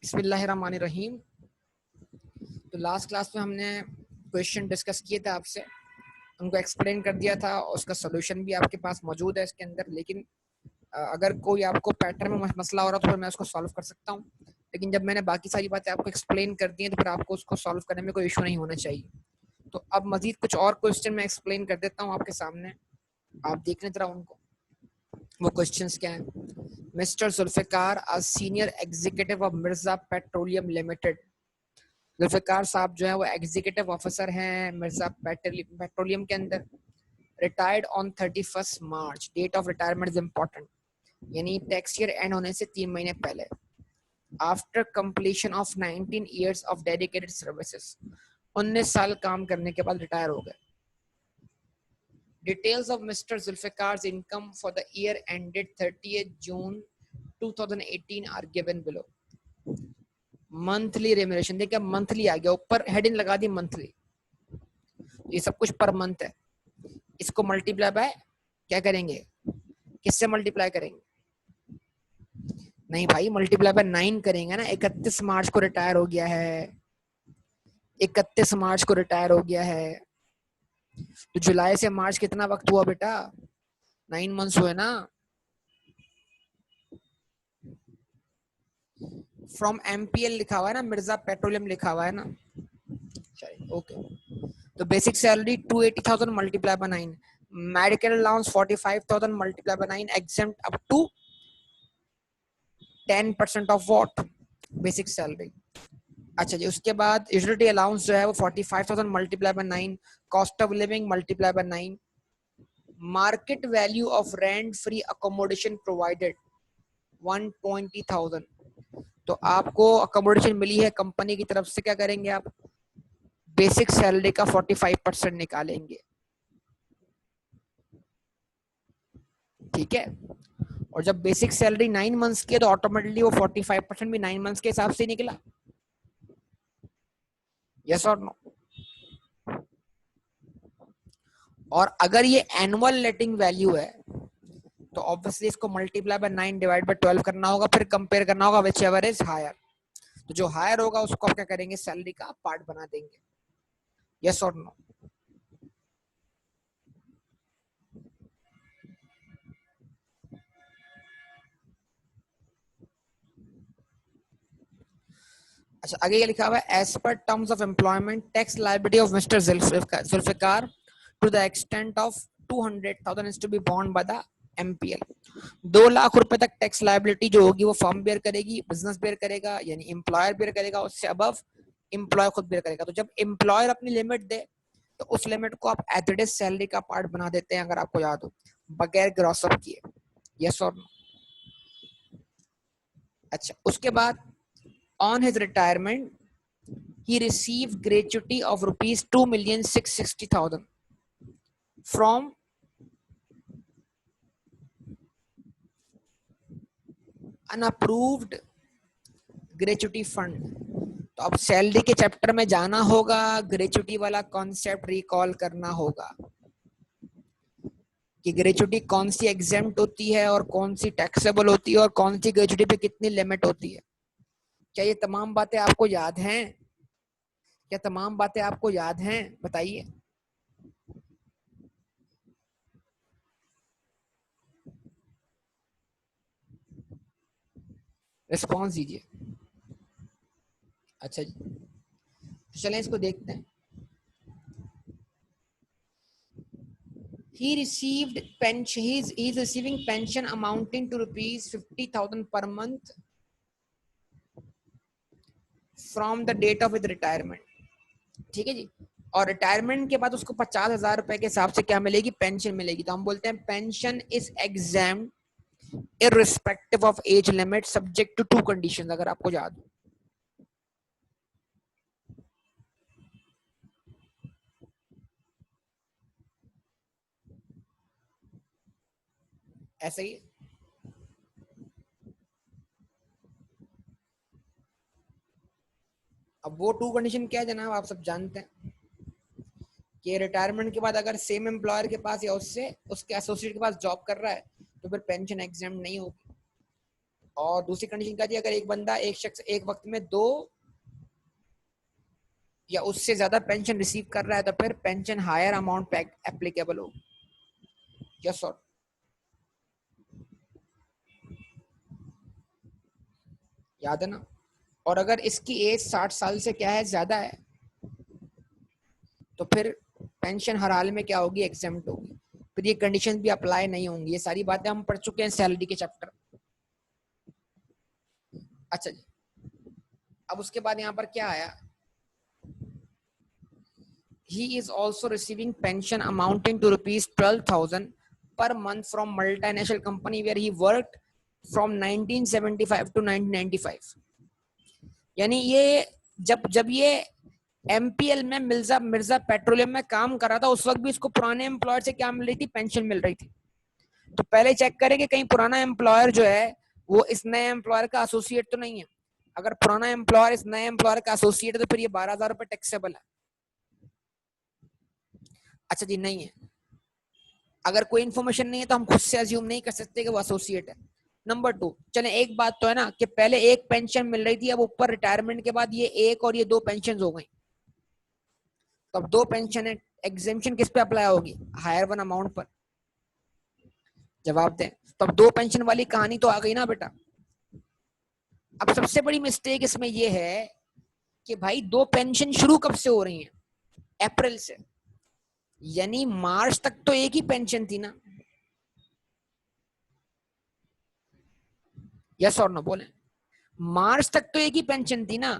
बिस्मिल्लाहिर्रहमानिर्रहीम। तो last class में हमने क्वेश्चन डिस्कस किए थे आपसे, उनको एक्सप्लेन कर दिया था, उसका सोल्यूशन भी आपके पास मौजूद है इसके अंदर। लेकिन अगर कोई आपको पैटर्न में मसला हो रहा है तो फिर मैं उसको सॉल्व कर सकता हूँ, लेकिन जब मैंने बाकी सारी बातें आपको एक्सप्लेन कर दी हैं तो फिर आपको उसको सॉल्व करने में कोई इशू नहीं होना चाहिए। तो अब मजीद कुछ और क्वेश्चन मैं एक्सप्लेन कर देता हूँ आपके सामने, आप देख लें जरा उनको। वो क्वेश्चंस क्या है? Mister Zulfiqar, a senior executive of Mirza petroleum limited. Zulfiqar साहब जो है वो एग्जीक्यूटिव ऑफिसर हैं मिर्जा पेट्रोलियम के अंदर। Retired on 31 March. Date of retirement is important, यानी टैक्स ईयर एंड होने से 3 महीने पहले। After completion of 19 years of dedicated services, 19 साल काम करने के बाद रिटायर हो गए। डिटेल्स ऑफ मिस्टर जुल्फिकार's income for the year ended 30th June 2018 are given below. Monthly remuneration, देखिए मंथली आ गया, ऊपर हेडिंग लगा दी मंथली, ये सब कुछ पर मंथ है। इसको मल्टीप्लाई बाय क्या करेंगे, किससे मल्टीप्लाई करेंगे? नहीं भाई, मल्टीप्लाई बाय 9 करेंगे ना। 31 मार्च को रिटायर हो गया है, 31 मार्च को रिटायर हो गया है, तो जुलाई से मार्च कितना वक्त हुआ बेटा? 9 मंथ्स हुए ना। फ्रॉम एमपीएल लिखा हुआ है ना, मिर्जा पेट्रोलियम लिखा हुआ है ना। चलिए ओके। तो basic salary 280,000 multiply by 9, medical allowance 45,000 multiply by 9, exempt up to 10% of what? Basic salary. अच्छा जी, उसके बाद यूटिलिटी अलाउंस जो है वो 45,000 multiply by 9, cost of living multiply by 9, market value of rent free accommodation provided 120,000। तो आपको accommodation मिली है कंपनी की तरफ से, क्या करेंगे आप? बेसिक सैलरी का 45% निकालेंगे, ठीक है। और जब बेसिक सैलरी 9 मंथ्स की है तो ऑटोमेटिकली वो 45% भी 9 मंथ्स के हिसाब से निकला। यस और नो? और अगर ये एनुअल लेटिंग वैल्यू है तो ऑब्वियसली इसको मल्टीप्लाई बाय 9 डिवाइड बाय 12 करना होगा, फिर कंपेयर करना होगा विच एवर इज हायर। तो जो हायर होगा उसको आप क्या करेंगे, सैलरी का पार्ट बना देंगे। यस और नो? अच्छा, आगे ये लिखा हुआ है, as per terms of employment tax liability of mister Zulfiqar to the extent of 200,000 is to be borne by the MPL. 2 lakh रुपए तक टैक्स लायबिलिटी जो होगी वो फर्म बेयर करेगी, बिजनेस बेयर करेगा, यानी एम्प्लॉयर बेयर करेगा, उससे अबव एम्प्लॉय खुद बेयर करेगा। तो जब एम्प्लॉयर अपनी लिमिट दे तो उस लिमिट को आप एथडेड सैलरी का पार्ट बना देते हैं, अगर आपको याद हो, बगैर ग्रॉस अप किए। यस और नो? अच्छा, उसके बाद on his retirement he received gratuity of rupees 2,660,000 from unapproved gratuity fund। तो अब सैलरी के चैप्टर में जाना होगा, ग्रेचुटी वाला कॉन्सेप्ट रिकॉल करना होगा कि ग्रेचुटी कौन सी एग्जेम्प्ट होती है और कौन सी टैक्सेबल होती है और कौन सी ग्रेचुटी पे कितनी लिमिट होती है। क्या ये तमाम बातें आपको याद हैं? क्या तमाम बातें आपको याद हैं? बताइए, रिस्पॉन्स दीजिए। अच्छा जी, तो चलें इसको देखते हैं। He received pension. He is receiving pension amounting to rupees 50,000 per month from the date of his retirement। ठीक है जी। और रिटायरमेंट के बाद उसको 50,000 रुपए के हिसाब से क्या मिलेगी? पेंशन मिलेगी। तो हम बोलते हैं pension is exempt irrespective of age limit subject to 2 conditions, अगर आपको याद हो। ऐसे ही। अब वो 2 कंडीशन क्या है जनाब, आप सब जानते हैं कि रिटायरमेंट के बाद अगर सेम एम्प्लॉयर के पास या उससे उसके एसोसिएट के पास जॉब कर रहा है तो फिर पेंशन एग्जाम नहीं होगी। और दूसरी कंडीशन क्या थी, अगर एक बंदा एक शख्स एक वक्त में 2 या उससे ज्यादा पेंशन रिसीव कर रहा है तो फिर पेंशन हायर अमाउंट एप्लीकेबल हो। यस और याद है ना। और अगर इसकी एज 60 साल से क्या है ज्यादा है तो फिर पेंशन हर हाल में क्या होगी, एग्जेम्प्ट होगी। फिर ये कंडीशन भी अप्लाई नहीं होंगी। ये सारी बातें हम पढ़ चुके हैं सैलरी के चैप्टर। अच्छा जी, अब उसके बाद यहाँ पर क्या आया, he is also receiving pension amounting to rupees 12,000 per month from multinational company where he worked from 1975 to 1995। यानी ये जब जब ये एमपीएल में मिर्जा मिर्जा पेट्रोलियम में काम कर रहा था उस वक्त भी इसको पुराने एम्प्लॉयर से क्या मिल रही थी, पेंशन मिल रही थी। तो पहले चेक करें कि कहीं पुराना एम्प्लॉयर जो है वो इस नए एम्प्लॉयर का एसोसिएट तो नहीं है। अगर पुराना एम्प्लॉयर इस नए एम्प्लॉयर का एसोसिएट है तो फिर ये 12,000 रुपए टैक्सेबल है। अच्छा जी, नहीं है। अगर कोई इन्फॉर्मेशन नहीं है तो हम खुद से अज्यूम नहीं कर सकते कि वो एसोसिएट है। नंबर 2, चले एक बात तो है ना कि पहले एक पेंशन मिल रही थी, अब ऊपर रिटायरमेंट के बाद ये एक और ये 2 पेंशन हो गई। तो अब 2 पेंशन है, एग्जेम्पशन किस पे अप्लाई होगी, हायर वन अमाउंट पर। जवाब दें। तो अब 2 पेंशन वाली कहानी तो आ गई ना बेटा। अब सबसे बड़ी मिस्टेक इसमें यह है कि भाई 2 पेंशन शुरू कब से हो रही हैं, अप्रैल से। यानी मार्च तक तो एक ही पेंशन थी ना। यस और नो बोले। मार्च तक तो एक ही पेंशन थी ना।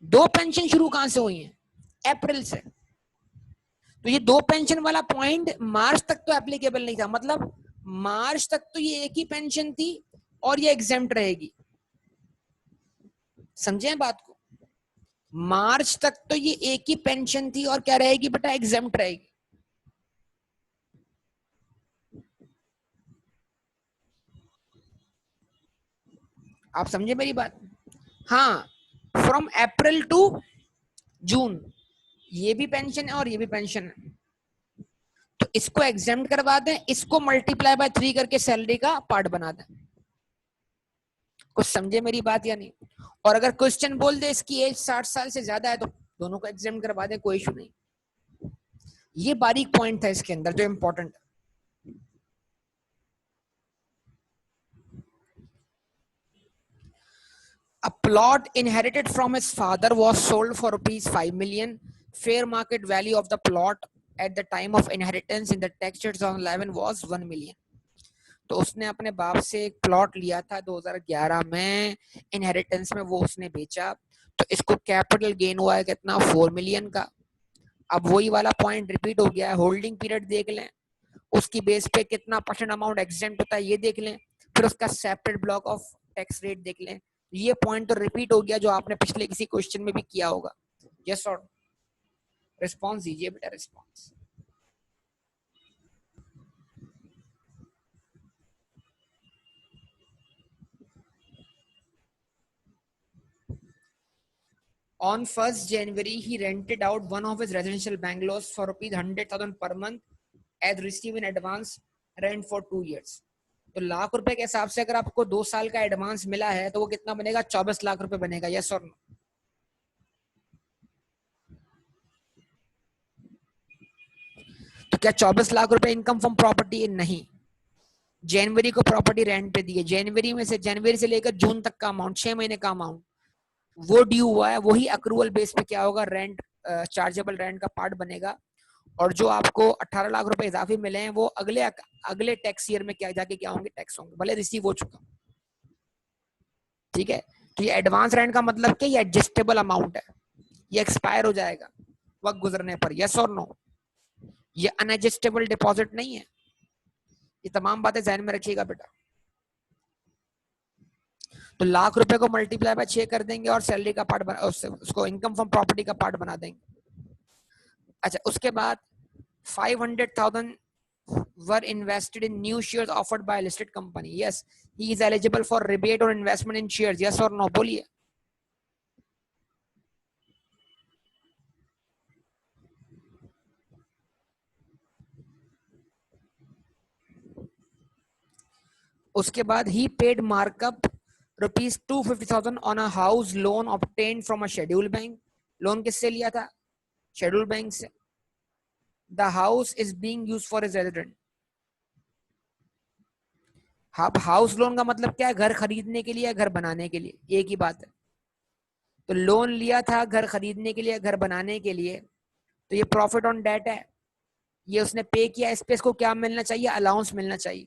2 पेंशन शुरू कहां से हुई हैं, अप्रैल से। तो ये 2 पेंशन वाला पॉइंट मार्च तक तो एप्लीकेबल नहीं था। मतलब मार्च तक तो ये एक ही पेंशन थी और ये एग्जेम्प्ट रहेगी। समझे बात को। मार्च तक तो ये एक ही पेंशन थी और क्या रहेगी बेटा, एग्जेम्प्ट रहेगी। आप समझे मेरी बात। हाँ, फ्रॉम अप्रैल टू जून ये भी पेंशन है और ये भी पेंशन है। तो इसको एग्जेम्प्ट करवा दें, इसको मल्टीप्लाई बाय 3 करके सैलरी का पार्ट बना दें। कुछ समझे मेरी बात या नहीं। और अगर क्वेश्चन बोल दे इसकी एज 60 साल से ज्यादा है तो दोनों को एग्जेम्प्ट करवा दे, कोई इशू नहीं। ये बारीक पॉइंट था इसके अंदर जो इंपॉर्टेंट है। A plot inherited from his father was sold for rupees 5 million. Fair market value of the plot at the time of inheritance in the tax year 2011 was 1 million. तो उसने अपने बाप से एक प्लॉट लिया था 2011 में, इनहेरिटेंस में वो उसने बेचा, तो इसको कैपिटल गेन हुआ है कितना, 4 मिलियन का। अब वही वाला पॉइंट रिपीट हो गया है। होल्डिंग पीरियड देख लें, उसकी बेस पे कितना परसेंट अमाउंट एग्जेम्प्ट होता है ये देख लें, फिर उसका separate block of tax rate देख लें। ये पॉइंट तो रिपीट हो गया जो आपने पिछले किसी क्वेश्चन में भी किया होगा। यस और रिस्पॉन्स दीजिए बेटा, response. On 1st January, he rented out one of his residential bungalows for rupees 100,000 per month as receive in advance rent for 2 years. तो लाख रुपए के हिसाब से अगर आपको 2 साल का एडवांस मिला है तो वो कितना बनेगा, 24 लाख रुपए बनेगा। यस और नो। तो क्या 24 लाख रुपए इनकम फ्रॉम प्रॉपर्टी? नहीं। जनवरी को प्रॉपर्टी रेंट पे दी है, जनवरी से लेकर जून तक का अमाउंट, 6 महीने का अमाउंट वो ड्यू हुआ है, वही अक्रूवल बेस पे क्या होगा, रेंट, चार्जेबल रेंट का पार्ट बनेगा। और जो आपको 18 लाख रुपए इजाफी मिले हैं वो अगले टैक्स ईयर में क्या जाके क्या होंगे, टैक्स होंगे, भले रिसीव हो चुका। ठीक है। तो ये एडवांस रेंट का मतलब क्या, ये एडजस्टेबल अमाउंट है, ये एक्सपायर हो जाएगा वक्त गुजरने पर। यस और नो। ये अनएडजस्टेबल डिपॉजिट नहीं है। ये तमाम बातें ध्यान में रखिएगा बेटा। तो लाख रुपए को मल्टीप्लाई बाय 6 कर देंगे और सैलरी का पार्ट उसको इनकम फ्रॉम प्रॉपर्टी का पार्ट बना देंगे। अच्छा, उसके बाद 500,000 were invested in new shares offered by a listed company. Yes, he is eligible for rebate or investment in shares. Yes or no? बोलिए। उसके बाद ही paid markup ₹250,000 on a house loan obtain from a schedule bank. Loan किससे लिया था? Schedule bank से। The house is being used for a resident. House loan का मतलब क्या है? घर खरीदने के लिए या घर बनाने के लिए, एक ही बात है। तो लोन लिया था घर खरीदने के लिए, घर बनाने के लिए, तो ये प्रॉफिट ऑन डेट है, ये उसने पे किया। इस पे इसको क्या मिलना चाहिए? अलाउंस मिलना चाहिए।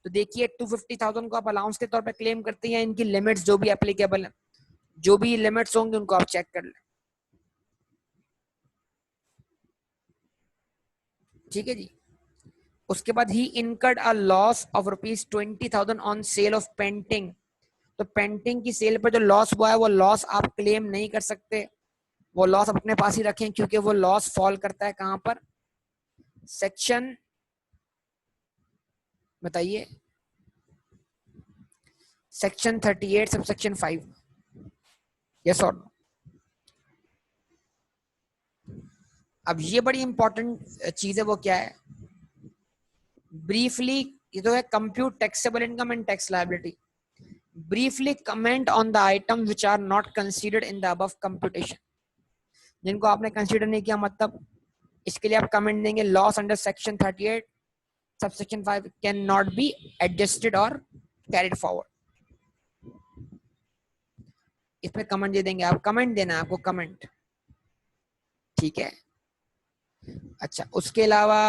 तो देखिए 250,000 को आप अलाउंस के तौर पे क्लेम करते हैं। इनकी लिमिट्स जो भी एप्लीकेबल है, जो भी लिमिट्स होंगे उनको आप चेक कर लें। ठीक है जी। उसके बाद ही incurred a loss of ₹20,000 on sale of painting. तो पेंटिंग की सेल पर जो लॉस हुआ है वो लॉस आप क्लेम नहीं कर सकते, वो लॉस अपने पास ही रखें, क्योंकि वो लॉस फॉल करता है कहां पर? सेक्शन, बताइए, सेक्शन 38 सब सेक्शन 5। यस और नो? अब ये बड़ी इंपॉर्टेंट चीज है, वो क्या है? ब्रीफली, ये तो है compute taxable income and tax liability. Briefly comment on the item which are not considered in the above computation. जिनको आपने कंसीडर नहीं किया, मतलब इसके लिए आप कमेंट देंगे loss under section 38 subsection 5 can not be adjusted और कैरिड फॉरवर्ड। इसमें कमेंट दे देंगे आप, कमेंट देना है आपको, कमेंट। ठीक है। अच्छा, उसके अलावा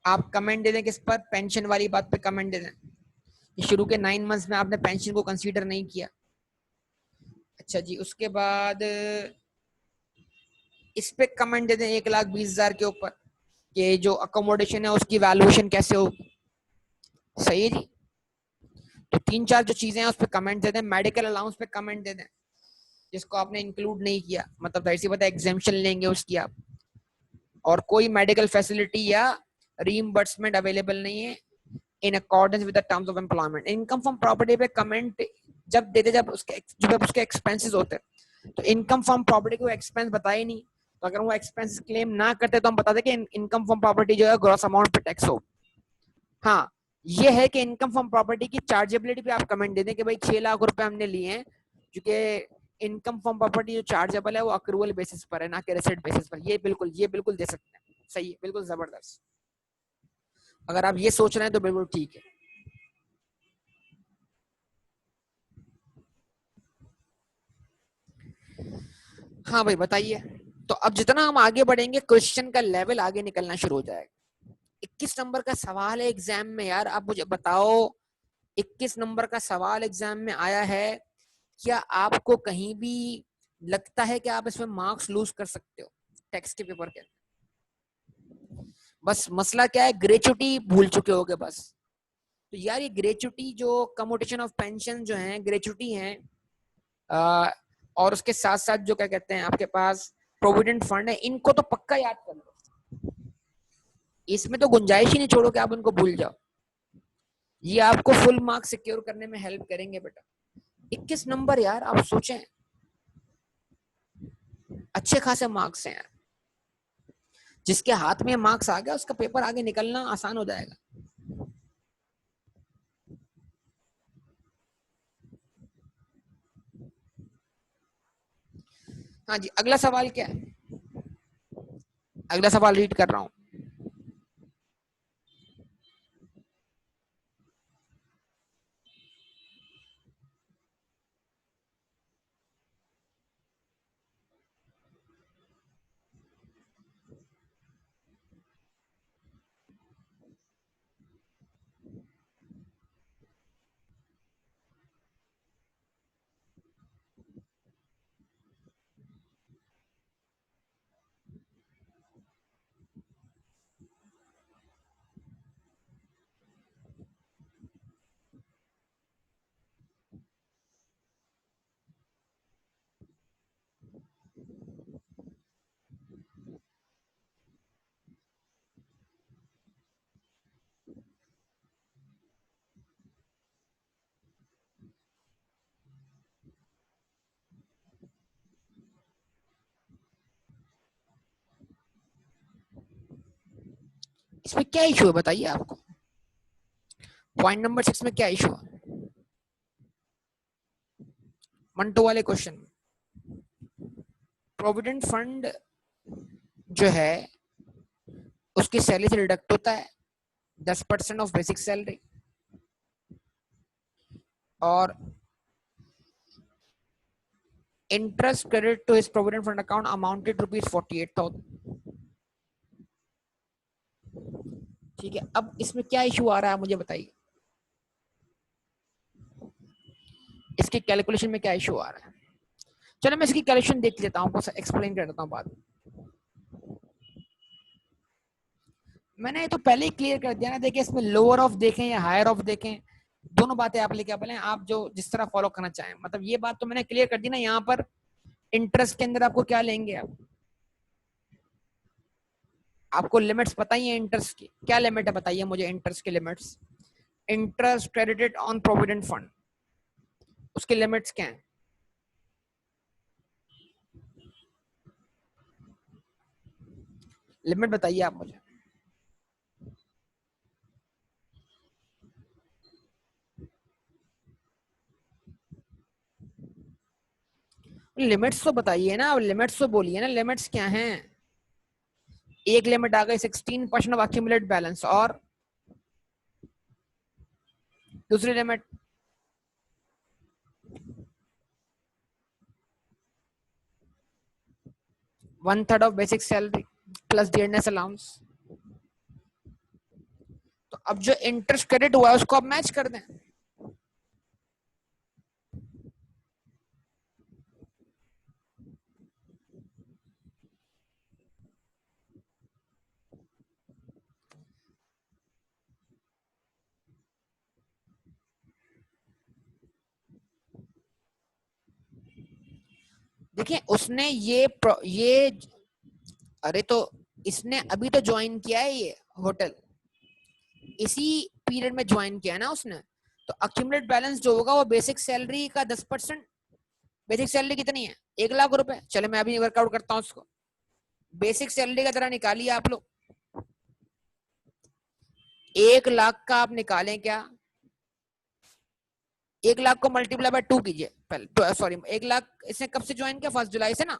आप कमेंट दे दें किस पर? पेंशन वाली बात पे कमेंट दे दें। शुरू के 9 मंथ्स में आपने पेंशन को कंसीडर नहीं किया। अच्छा जी, उसके बाद इस पे कमेंट दे दें 1,20,000 के ऊपर कि जो अकोमोडेशन है उसकी वैल्यूएशन कैसे होगी। सही है जी। तो 3-4 जो चीजें हैं उस पर कमेंट दे दें। मेडिकल अलाउंस पे कमेंट दे दें, जिसको आपने इंक्लूड नहीं किया, मतलब ऐसी बात है एग्जेम्पशन लेंगे उसकी आप। और कोई मेडिकल फैसिलिटी या रीइंबर्समेंट अवेलेबल नहीं है in accordance with the terms of employment. Income from property पे कमेंट जब देते, जब उसके एक्सपेंसेस होते हैं, तो इनकम फ्रॉम प्रॉपर्टी को एक्सपेंस बताए नहीं, तो अगर वो एक्सपेंस क्लेम ना करते तो हम बता दें कि इनकम फ्रॉम प्रॉपर्टी जो है ग्रॉस अमाउंट पे टैक्स हो। हाँ, ये है कि इनकम फ्रॉम प्रॉपर्टी की चार्जेबिलिटी पे आप कमेंट दे दें कि भाई 6 लाख रुपए हमने लिए हैं, क्योंकि इनकम फ्रॉम प्रॉपर्टी जो चार्जेबल है वो अक्रूवल बेसिस पर है, ना कि रेसिड बेसिस पर। ये बिल्कुल दे सकते हैं। सही है, बिल्कुल जबरदस्त। अगर आप ये सोच रहे हैं तो बिल्कुल ठीक है। हाँ भाई बताइए। तो अब जितना हम आगे बढ़ेंगे क्वेश्चन का लेवल आगे निकलना शुरू हो जाएगा। 21 नंबर का सवाल है एग्जाम में यार, आप मुझे बताओ, 21 नंबर का सवाल एग्जाम में आया है, क्या आपको कहीं भी लगता है कि आप इसमें मार्क्स लूज कर सकते हो टेक्स्ट के पेपर के? बस मसला क्या है, ग्रेचुटी भूल चुके होगे बस। तो यार ये ग्रेचुटी जो कम्यूटेशन ऑफ पेंशन जो है ग्रेचुटी है, और उसके साथ साथ जो क्या कहते हैं आपके पास प्रोविडेंट फंड है, इनको तो पक्का याद कर लो। इसमें तो गुंजाइश ही नहीं छोड़ो कि आप उनको भूल जाओ। ये आपको फुल मार्क्स सिक्योर करने में हेल्प करेंगे बेटा। 21 नंबर यार, आप सोचें, अच्छे खासे मार्क्स हैं यार। जिसके हाथ में मार्क्स आ गया उसका पेपर आगे निकलना आसान हो जाएगा। हाँ जी, अगला सवाल क्या है? अगला सवाल रीड कर रहा हूँ। इसमें क्या इशू है बताइए आपको? पॉइंट नंबर 6 में क्या इशू है? मंटो वाले क्वेश्चन में प्रोविडेंट फंड जो है उसकी सैलरी से डिडक्ट होता है 10% ऑफ बेसिक सैलरी, और interest credit to his provident fund account amounted ₹48,000। ठीक है, अब इसमें क्या इशू आ रहा है मुझे बताइए, इसके कैलकुलेशन में क्या इशू आ रहा है। चलो मैं इसकी कैलकुलेशन देख लेता हूँ, एक्सप्लेन कर देता हूँ बाद में। मैंने ये तो पहले ही क्लियर कर दिया ना। देखिए इसमें लोअर ऑफ देखें या हायर ऑफ देखें, दोनों बातें आप लेके बोले, आप जो जिस तरह फॉलो करना चाहें। मतलब ये बात तो मैंने क्लियर कर दी ना। यहाँ पर इंटरेस्ट के अंदर आपको क्या लेंगे, आपको लिमिट्स पता ही है इंटरेस्ट की। क्या लिमिट है बताइए मुझे इंटरेस्ट की limits. Interest credited on provident fund, उसकी लिमिट्स क्या है? लिमिट बताइए आप मुझे। लिमिट्स तो बताइए ना, लिमिट्स तो बोलिए ना, लिमिट्स क्या हैं? एक लिमिट आ गई 16% ऑफ अक्यूमुलेट बैलेंस, और दूसरी limit 1/3 of basic salary plus dearness allowance. तो अब जो इंटरेस्ट क्रेडिट हुआ है उसको अब मैच कर दें। देखिए उसने ये अरे तो इसने अभी तो ज्वाइन किया है ये होटल, इसी पीरियड में ज्वाइन किया है ना उसने। तो अक्यूमुलेट बैलेंस जो होगा वो बेसिक सैलरी का 10%। बेसिक सैलरी कितनी है? 1,00,000 रुपए। चलो मैं अभी वर्कआउट करता हूँ उसको। बेसिक सैलरी का तरह निकालिए आप लोग। 1,00,000 का आप निकालें क्या, 1,00,000 को मल्टीप्लाई बाय 2 कीजिए पहले। सॉरी 1,00,000 इसने कब से ज्वाइन किया? 1 जुलाई से ना।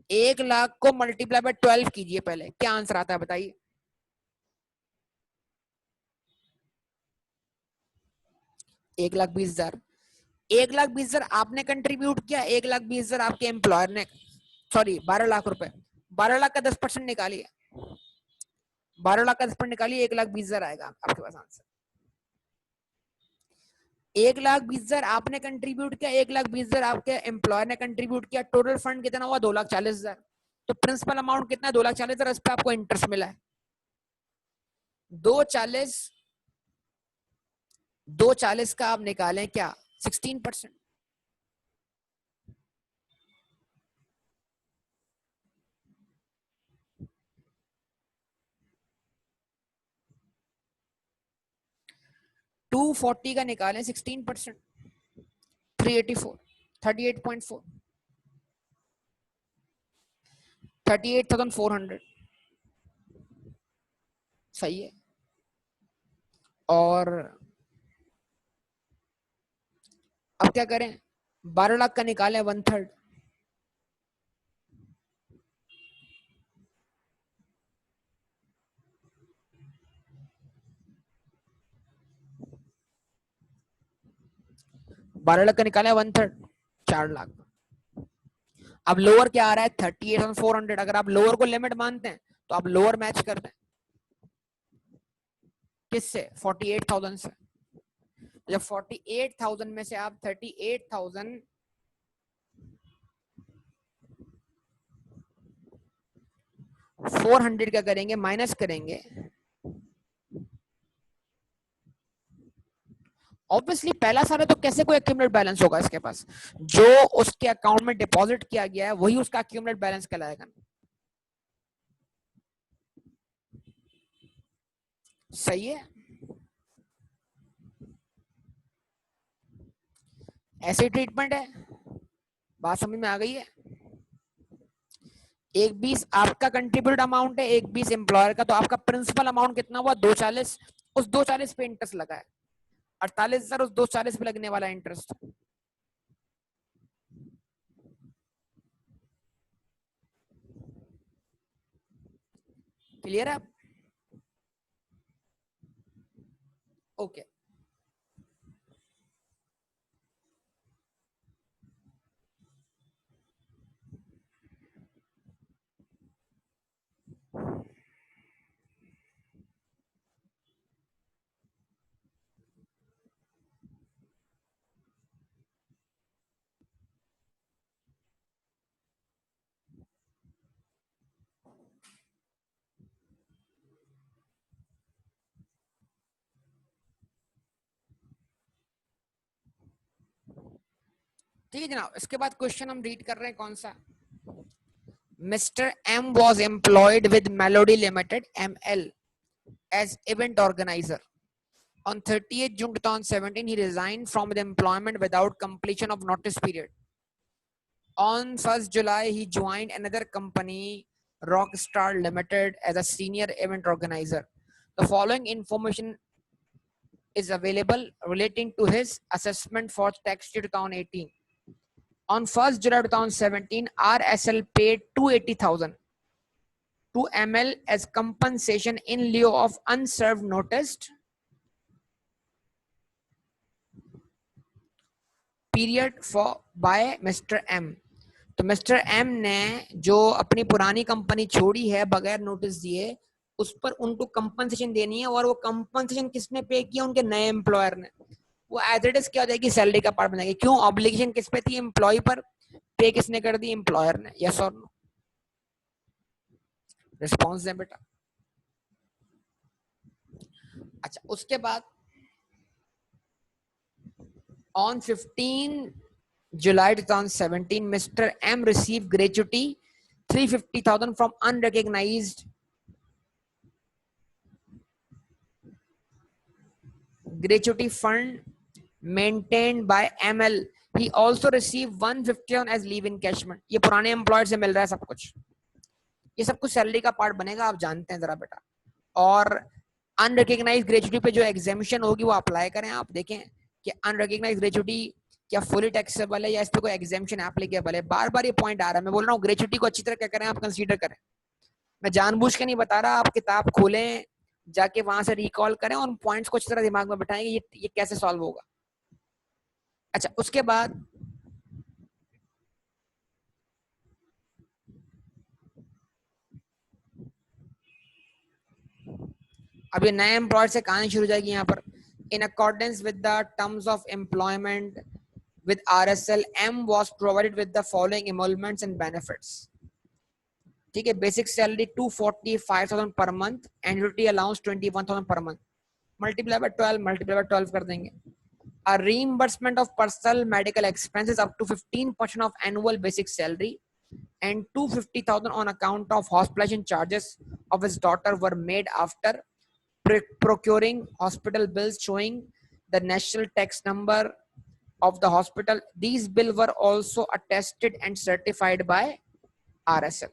1,00,000 को मल्टीप्लाई बाय 12 कीजिए पहले, क्या आंसर आता है बताइए। 1,20,000। 1,20,000 आपने कंट्रीब्यूट किया, 1,20,000 आपके एम्प्लॉयर ने, सॉरी 12,00,000 रुपए। 12,00,000 का 10% निकालिए, 12,00,000 का 10% निकालिए, 1,20,000 आएगा आपके पास आंसर। 1,20,000 आपने कंट्रीब्यूट किया, 1,20,000 आपके एम्प्लॉयर ने कंट्रीब्यूट किया। टोटल फंड कितना हुआ? 2,40,000। तो प्रिंसिपल अमाउंट कितना है? 2,40,000। इस पर आपको इंटरेस्ट मिला है 2,40। 2,40 का आप निकालें क्या? 16%। टू 40 का निकालें 16%, 384, 38.4, 38,400। सही है। और अब क्या करें? 12,00,000 का निकालें 1/3, 12,00,000 का निकालें 1/3, 4,00,000। अब लोअर क्या आ रहा है? 38,400। अगर आप लोअर को लिमिट मानते हैं तो आप लोअर मैच कर दें किससे? 48,000 से। जब 48,000 में से आप 38,400 क्या करेंगे? माइनस करेंगे। ऑब्वियसली पहला साल है तो कैसे कोई एक्यूमुलेट बैलेंस होगा इसके पास? जो उसके अकाउंट में डिपॉजिट किया गया है वही उसका एक्यूमुलेट बैलेंस कहलाएगा। सही है। ऐसे ट्रीटमेंट है। बात समझ में आ गई है? 1,20 आपका कंट्रीब्यूट अमाउंट है, 1,20 एम्प्लॉयर का। तो आपका प्रिंसिपल अमाउंट कितना हुआ? 2,40। उस 2,40 पे इंटरेस्ट लगा है 48,000। उस 2,40 पे लगने वाला इंटरेस्ट क्लियर है? ओके। ठीक है जनाब, इसके बाद क्वेश्चन हम रीड कर रहे हैं कौन सा। Mr. M was employed with Melody Limited (ML) as event organizer. On 30th June 2017, he resigned from the employment without completion of notice period. On 1st July, he joined another company, Rockstar Limited, as a senior event organizer. The following information is available relating to his assessment for tax year 2018. On 1st July 2017, RSL paid 280,000 to ML as compensation in lieu of unserved notice period for by Mr. M. तो mister M ने जो अपनी पुरानी company छोड़ी है बगैर notice दिए, उस पर उनको कंपनसेशन देनी है, और वो कंपनसेशन किसने पे किया? उनके नए एम्प्लॉयर ने। वो एज इट इज क्या हो जाएगी? सैलरी का पार्ट बनेगी। क्यों? ऑब्लिगेशन किस पे थी? एम्प्लॉय पर। पे किसने कर दी? एम्प्लॉयर ने। यस और नो? रिस्पॉन्स दें बेटा। अच्छा, उसके बाद on 15 July 2017, Mr. M received gratuity 350,000 from unrecognized gratuity fund maintained by ML. He also received 150 as leave encashment. ये पुराने एम्प्लॉयर से मिल रहा है सब कुछ। ये सब कुछ सैलरी का पार्ट बनेगा, आप जानते हैं जरा बेटा। और अनरिकॉग्नाइज्ड ग्रेचुटी पे जो एग्जामिशन होगी वो अप्लाई करें। आप देखें कि अनरिकॉग्नाइज्ड ग्रेचुटी क्या फुली टैक्सेबल है या इस पे कोई एग्जामिशन एप्लीकेबल है। बार बार ये पॉइंट आ रहा है, मैं बोल रहा हूँ ग्रेचुटी को अच्छी तरह क्या करें, आप कंसीडर करें। मैं जानबूझ के नहीं बता रहा, आप किताब खोलें, जाके वहां से रिकॉल करें और पॉइंट्स को अच्छी तरह दिमाग में बैठाएं ये कैसे सॉल्व होगा। अच्छा, उसके बाद अब ये नए एम्प्लॉयर से कहानी शुरू हो जाएगी यहाँ पर। In accordance with the terms of employment with RSL, M was provided with the following emoluments and benefits. ठीक है, basic salary 245,000 per month, annuity allowance 21,000 per month, multiply by 12 कर देंगे। A reimbursement of personal medical expenses up to 15% of annual basic salary, and 250,000 on account of hospitalization charges of his daughter were made after procuring hospital bills showing the national tax number of the hospital. These bills were also attested and certified by RSL.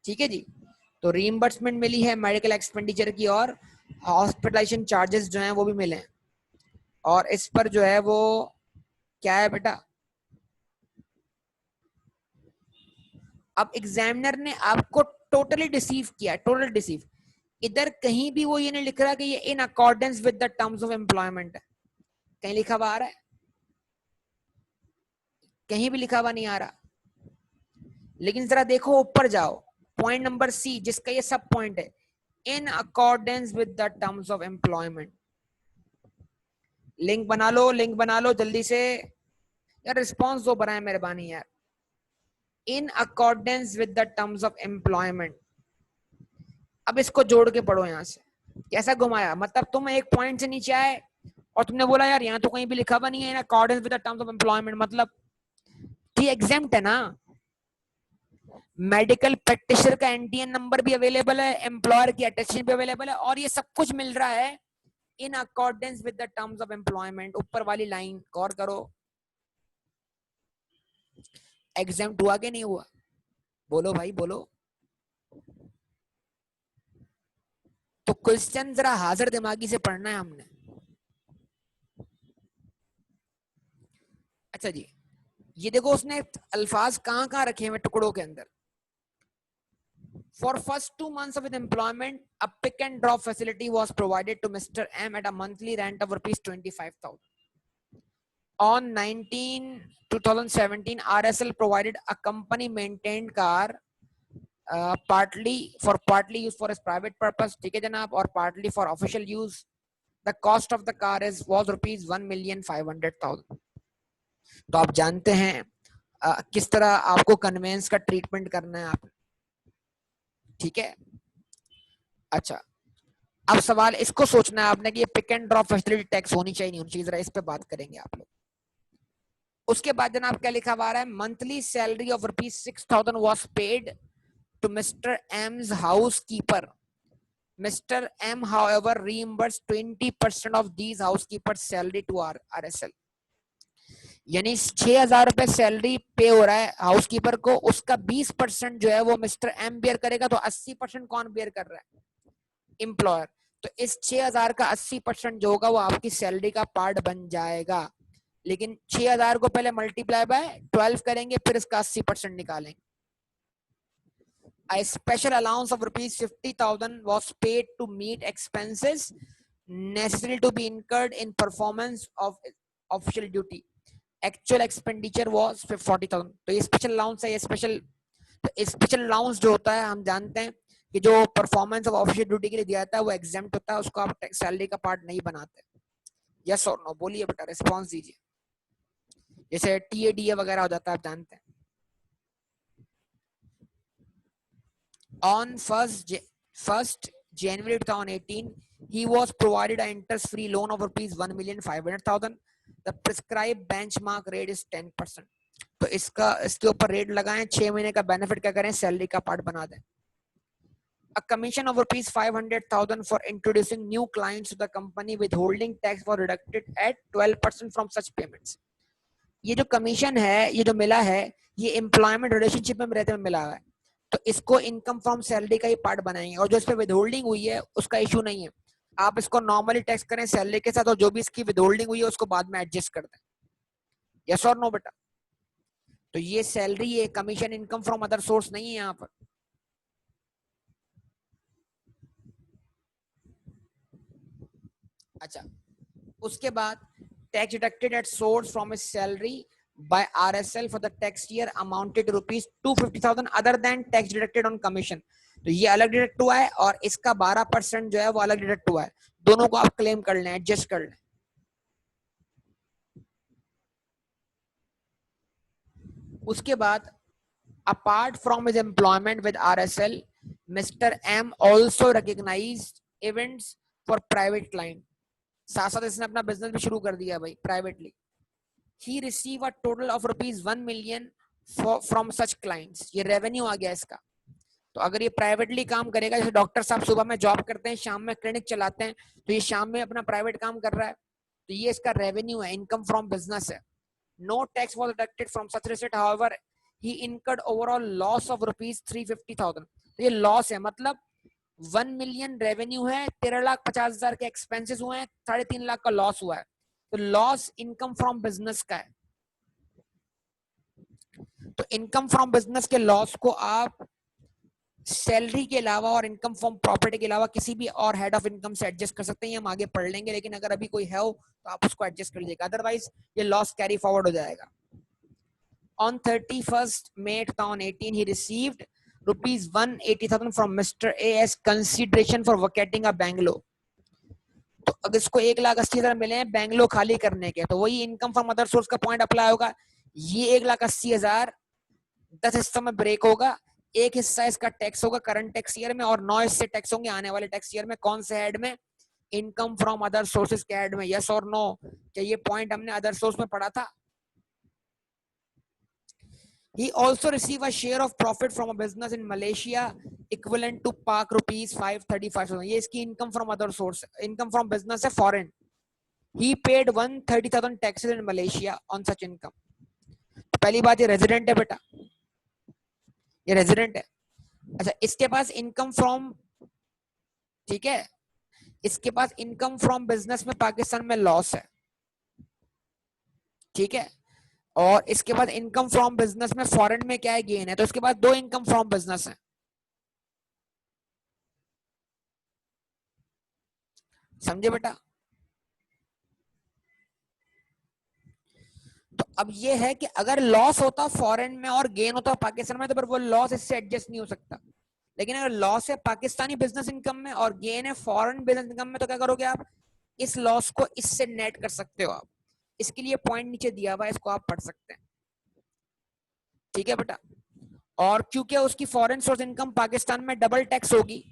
ठीक है जी। तो reimbursement मिली है medical expenditure की, और hospitalisation charges जो हैं वो भी मिले हैं, और इस पर जो है वो क्या है बेटा, अब एग्जामिनर ने आपको टोटली डिसीव किया, टोटल डिसीव। इधर कहीं भी वो ये नहीं लिख रहा कि ये in accordance with the terms of employment है, कहीं लिखा हुआ आ रहा है? कहीं भी लिखा हुआ नहीं आ रहा। लेकिन जरा देखो ऊपर जाओ, पॉइंट नंबर सी, जिसका ये सब पॉइंट है, in accordance with the terms of employment. Link बना लो, लिंक बना लो जल्दी से यार, रिस्पॉन्स दो बनाए मेहरबानी यार। In accordance with the terms of employment. अब इसको जोड़ के पढ़ो यहां से, कैसा घुमाया, मतलब तुम एक पॉइंट से नीचे आए और तुमने बोला यार यहाँ तो कहीं भी लिखा हुआ नहीं है in accordance with the terms of employment, मतलब ठीक एग्जेम्प्ट है ना। मेडिकल प्रैक्टिशनर का एनटीएन नंबर भी अवेलेबल है, एम्प्लॉयर की अटेस्टेशन भी अवेलेबल है, और ये सब कुछ मिल रहा है in accordance with the terms of employment. ऊपर वाली लाइन गौर करो, एग्जेम्प्ट हुआ कि नहीं हुआ? बोलो भाई बोलो। तो क्वेश्चन जरा हाजिर दिमागी से पढ़ना है हमने। अच्छा जी, ये देखो उसने अल्फाज कहां कहां रखे हैं टुकड़ों के अंदर। For first 2 months of his employment, a pick and drop facility was provided to Mr. M at a monthly rent of rupees 25,000. On 2017, RSL provided a company maintained car partly use for his private purpose, ठीक है जनाब, और partly for official use. The cost of the car was rupees 1,500,000. तो आप जानते हैं किस तरह आपको कन्वेंस का ट्रीटमेंट करना है आप, ठीक है। अच्छा, अब सवाल इसको सोचना है आपने कि ये pick and drop facility tax होनी चाहिए नहीं होनी चाहिए, जरा इस पे बात करेंगे आप लोग। उसके बाद जनाब क्या लिखा हुआ है, monthly salary of rupees 6,000 was paid to mister M's housekeeper. Mister M however reimbursed 20% of these housekeepers salary to RSL. यानी 6,000 रुपए सैलरी पे हो रहा है हाउसकीपर को, उसका 20% जो है वो मिस्टर एम बेयर करेगा, तो 80% कौन बेयर कर रहा है, एम्प्लॉयर। तो इस 6,000 का 80% जो होगा वो आपकी सैलरी का पार्ट बन जाएगा, लेकिन 6,000 को पहले मल्टीप्लाई बाय 12 करेंगे, फिर इसका 80% निकालेंगे. A special allowance of rupees 50,000 was paid to meet expenses necessary to be incurred in performance of official duty. Actual expenditure was 40,000. तो ये स्पेशल अलाउंस है, ये स्पेशल अलाउंस जो होता है हम जानते हैं कि जो परफॉर्मेंस ऑफ ऑफिशियल ड्यूटी के लिए दिया जाता है वो एग्जेम्प्ट होता है, उसको आप सैलरी का पार्ट नहीं बनाते. यस और नो बोलिए बेटा, रिस्पॉन्स दीजिए. जैसे टीएडीए वगैरह हो जाता है, आप जानते हैं. On 1st January 2018, he was provided an interest-free loan of rupees 1,500,000. The prescribed benchmark rate is 10%. तो इसके ऊपर रेट लगाएं, 6 महीने का बेनिफिट क्या करें, सैलरी का पार्ट बना दें. A commission of rupees 500,000 for introducing new clients to the company, withholding tax was deducted at 12% from such payments. ये जो कमीशन है, ये जो मिला है, ये एम्प्लॉयमेंट रिलेशनशिप में रहते हुए मिला है, तो इसको इनकम फ्रॉम सैलरी का ही पार्ट बनाएंगे. और जो इस पे विदहोल्डिंग हुई है उसका इशू नहीं है, आप इसको नॉर्मली टैक्स करें सैलरी के साथ, और जो भी इसकी विदहोल्डिंग हुई है उसको बाद में एडजस्ट कर दें. यस और नो बेटा. तो ये सैलरी, ये commission income from other source नहीं है यहाँ पर. अच्छा, उसके बाद tax deducted at source from his salary by RSL for the tax year amounted to rupees 250,000 other than tax deducted on commission. तो ये अलग डिडक्ट हुआ है और इसका 12% जो है वो अलग डिडक्ट हुआ है. दोनों को आप क्लेम कर लें, एडजस्ट कर लें. उसके बाद apart from his employment with RSL, Mr. M also recognized events for private client. साथ साथ इसने अपना बिजनेस भी शुरू कर दिया भाई privately. He received a total of rupees 1 million from such clients. ये रेवेन्यू आ गया इसका. तो अगर ये प्राइवेटली काम करेगा, जैसे डॉक्टर साहब सुबह में जॉब करते हैं, शाम में क्लिनिक चलाते हैं, तो ये शाम में अपना प्राइवेट काम कर रहा है, तो ये इसका रेवेन्यू है, इनकम फ्रॉम बिजनेस है. No tax was deducted from such receipt. However he incurred overall loss of rupees 350,000. तो ये लॉस है, मतलब 1 मिलियन रेवेन्यू है, 13,50,000 के एक्सपेंसेस हुए हैं, 3.5 लाख का लॉस हुआ है. तो लॉस इनकम फ्रॉम बिजनेस का है. तो इनकम फ्रॉम बिजनेस के लॉस को आप सैलरी के अलावा और इनकम फ्रॉम प्रॉपर्टी के अलावा किसी भी और हेड ऑफ इनकम से एडजस्ट कर सकते हैं. हम आगे पढ़ लेंगे, लेकिन अगर अभी कोई है हो तो आप उसको एडजस्ट कर लीजिएगा, अदरवाइज ये लॉस कैरी फॉरवर्ड हो जाएगा. On 31st May 2018, he received rupees 180,000 from Mr. A as consideration for vacating a bungalow. तो अगर इसको 1,80,000 मिले हैं बैंगलो खाली करने के, तो वही इनकम फ्रॉम अदर सोर्स का पॉइंट अप्लाई होगा. ये 1,80,000 10 हिस्सों में ब्रेक होगा. एक हिस्सा इसका टैक्स होगा करंट टैक्स ईयर में, और 9 हिस्से टैक्स होंगे आने वाले टैक्स ईयर में. कौन से हेड में, इनकम फ्रॉम अदर सोर्सेज के हेड में. यस और नो, क्या ये पॉइंट हमने अदर सोर्स में पढ़ा था? He also received a share of profit from a business in Malaysia equivalent to Pak rupees 535,000. ये इसकी income from other source, income from business है foreign. He paid 130,000 taxes in Malaysia on such income. पहली बात, ये resident है बेटा, ये resident है. अच्छा, इसके पास इनकम फ्रॉम, ठीक है, इसके पास इनकम फ्रॉम बिजनेस में पाकिस्तान में लॉस है, ठीक है, और इसके बाद इनकम फ्रॉम बिजनेस में फॉरेन में क्या है, गेन है. तो इसके पास 2 इनकम फ्रॉम बिजनेस है. समझे बेटा? तो अब ये है कि अगर लॉस होता फॉरेन में और गेन होता पाकिस्तान में, तो फिर वो लॉस इससे एडजस्ट नहीं हो सकता। लेकिन अगर लॉस है पाकिस्तानी बिजनेस इनकम में और गेन है फॉरेन बिजनेस इनकम में, तो क्या करोगे आप? इस लॉस को इससे नेट कर सकते हो आप। इसके लिए पॉइंट नीचे दिया हुआ है, इसको आप पढ़ सकते हैं। ठीक है बेटा? और क्योंकि उसकी फॉरेन सोर्स इनकम पाकिस्तान में डबल टैक्स होगी,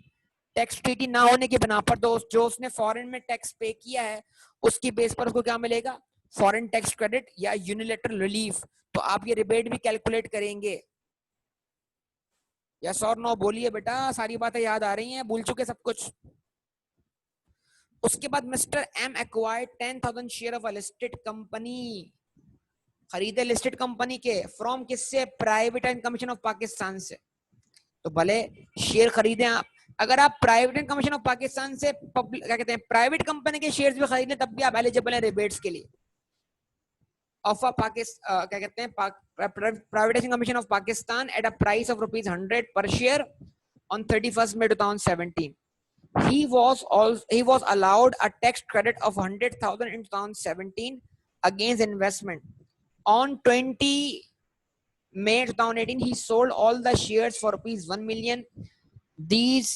टैक्स ट्रीटी ना होने की बिना पर, तो जो उसने फॉरेन में टैक्स पे किया है उसकी बेस पर उसको क्या मिलेगा? फॉरेन टैक्स क्रेडिट या यूनिलेटरल रिलीफ। तो आप ये रिबेट भी कैलकुलेट करेंगे। यस और नो बोलिए बेटा, सारी बातें याद आ रही हैं, भूल चुके सब कुछ? उसके बाद mister M acquired 10,000 share of a listed company, खरीदे लिस्टेड कंपनी के, फ्रॉम किससे? Private and commission of Pakistan से। तो भले शेयर खरीदे आप, अगर आप private and commission of Pakistan से क्या कहते हैं प्राइवेट कंपनी के शेयर्स भी खरीद लें, तब भी आप एलिजिबल हैं रिबेट्स के लिए। ऑफ पाकिस्तान क्या कहते हैं privatisation commission of Pakistan at a price of ₹100 per share on 31st May 2017. He was allowed a tax credit of 100,000 in 2017 against investment. On 20 May 2018, he sold all the shares for ₹1 million. These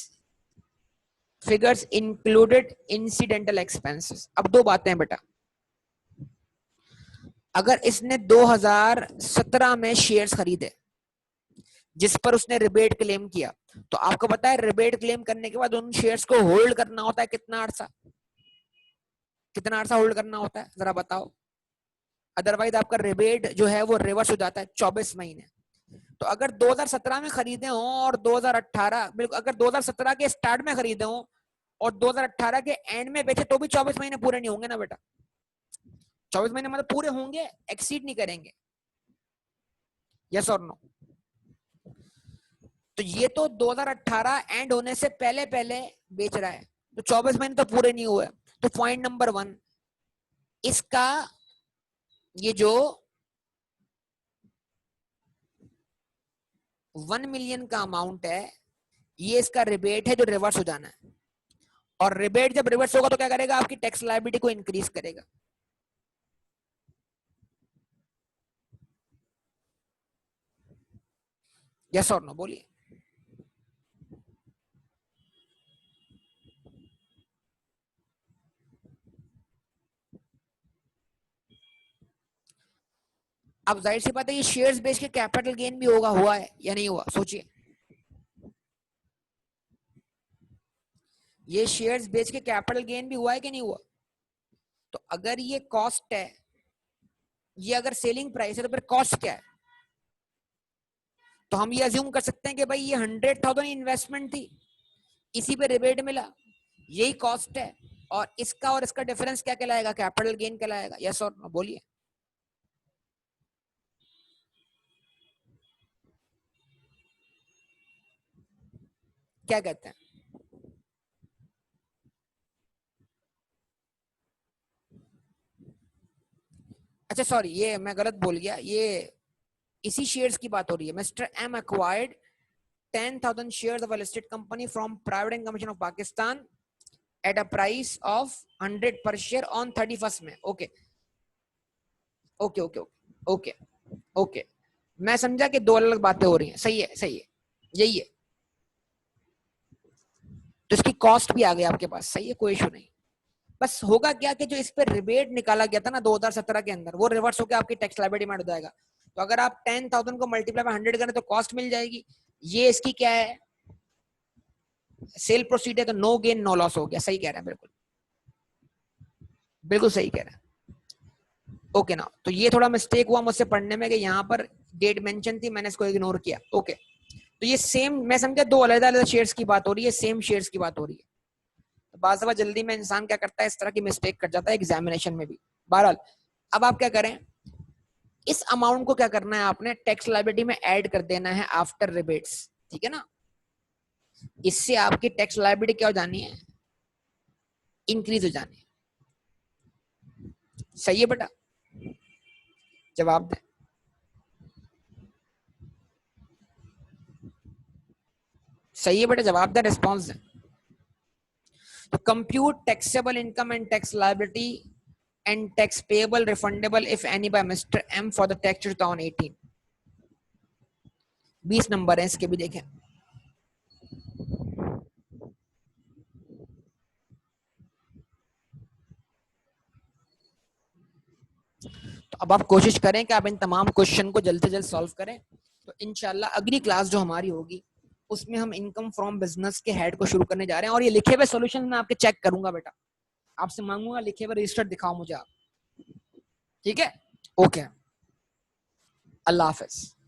figures included incidental expenses. अब दो बातें हैं बेटा। अगर इसने 2017 में shares खरीदे जिस पर उसने रिबेट क्लेम किया, तो आपको पता है रिबेट क्लेम करने के बाद उन शेयर्स को होल्ड करना होता है कितना अरसा? कितना अरसा होल्ड करना होता है जरा बताओ? अदरवाइज आपका रिबेट जो है वो रिवर्स हो जाता है 24 महीने। तो अगर 2017 में खरीदे हो और 2018 बिल्कुल, अगर 2017 के स्टार्ट में खरीदे हो और 2018 के एंड में बेचे, तो भी 24 महीने पूरे नहीं होंगे ना बेटा? 24 महीने मतलब पूरे होंगे, एक्सीड नहीं करेंगे। यस और नो? तो ये तो 2018 एंड होने से पहले पहले बेच रहा है, तो 24 महीने तो पूरे नहीं हुए। तो पॉइंट नंबर 1, इसका ये जो 1 मिलियन का अमाउंट है, ये इसका रिबेट है जो रिवर्स हो जाना है। और रिबेट जब रिवर्स होगा तो क्या करेगा? आपकी टैक्स लायबिलिटी को इंक्रीज करेगा। यस और नो बोलिए। अब जाहिर सी बात है ये शेयर्स बेच के कैपिटल गेन भी होगा, हुआ है या नहीं हुआ? सोचिए, ये शेयर्स बेच के कैपिटल गेन भी हुआ है कि नहीं हुआ? तो अगर ये कॉस्ट है, ये अगर सेलिंग प्राइस है, तो फिर कॉस्ट क्या है? तो हम ये अज्यूम कर सकते हैं कि भाई ये 100,000 इन्वेस्टमेंट थी, इसी पे रिबेट मिला, यही कॉस्ट है, और इसका डिफरेंस क्या कहलाएगा? कैपिटल गेन कहलाएगा। यस और नो बोलिए। क्या कहते हैं? अच्छा सॉरी, ये मैं गलत बोल गया, ये इसी शेयर्स की बात हो रही है। Mister M acquired 10,000 shares of a listed company from Private and Commission of Pakistan at a price of 100 per share on 31st May. Okay okay okay okay okay, मैं समझा कि दो अलग बातें हो रही हैं। सही है, सही है, यही है। तो इसकी कॉस्ट भी आ गई आपके पास, सही है, कोई इशू नहीं। बस होगा क्या कि जो इस पे रिबेट निकाला गया था ना 2017 के अंदर, वो रिवर्स होकर आपकी टैक्स लायबिलिटी में हो जाएगा। तो अगर आप 10,000 को मल्टीप्लाई बाय 100 करें तो कॉस्ट मिल जाएगी। ये इसकी क्या है? सेल प्रोसीड है, तो नो गेन नो लॉस हो गया। सही कह रहे हैं, बिल्कुल बिल्कुल सही कह रहे हैं। ओके ना, तो ये थोड़ा मिस्टेक हुआ मुझसे पढ़ने में कि यहाँ पर डेट मेंशन थी, मैंने इसको इग्नोर किया। ओके, तो ये सेम, मैं समझा दो अलग अलग शेयर्स की बात हो रही है, सेम शेयर्स की बात हो रही है। तो बात दफा जल्दी में इंसान क्या करता है, इस तरह की मिस्टेक कर जाता है एग्जामिनेशन में भी। बहरहाल अब आप क्या करें, इस अमाउंट को क्या करना है, आपने टैक्स लायबिलिटी में ऐड कर देना है आफ्टर रिबेट्स। ठीक है ना? इससे आपकी टैक्स लायबिलिटी क्या हो जानी है? इंक्रीज हो जानी है। सही है बेटा? जवाब दें। सही है बेटा, जवाब दें, रिस्पॉन्स दें। तो compute taxable income and tax liability and tax payable refundable if any by mister M for the tax 2018। 20 number है इसके भी देखें। तो अब आप कोशिश करें कि आप इन तमाम क्वेश्चन को जल्द से जल्द सॉल्व करें। तो इंशाल्लाह अगली क्लास जो हमारी होगी उसमें हम इनकम फ्रॉम बिजनेस के हेड को शुरू करने जा रहे हैं। और ये लिखे हुए सॉल्यूशन मैं आपके चेक करूंगा बेटा, आपसे मांगूंगा लिखे हुए रजिस्टर दिखाओ मुझे आप। ठीक है, ओके, अल्लाह हाफिज।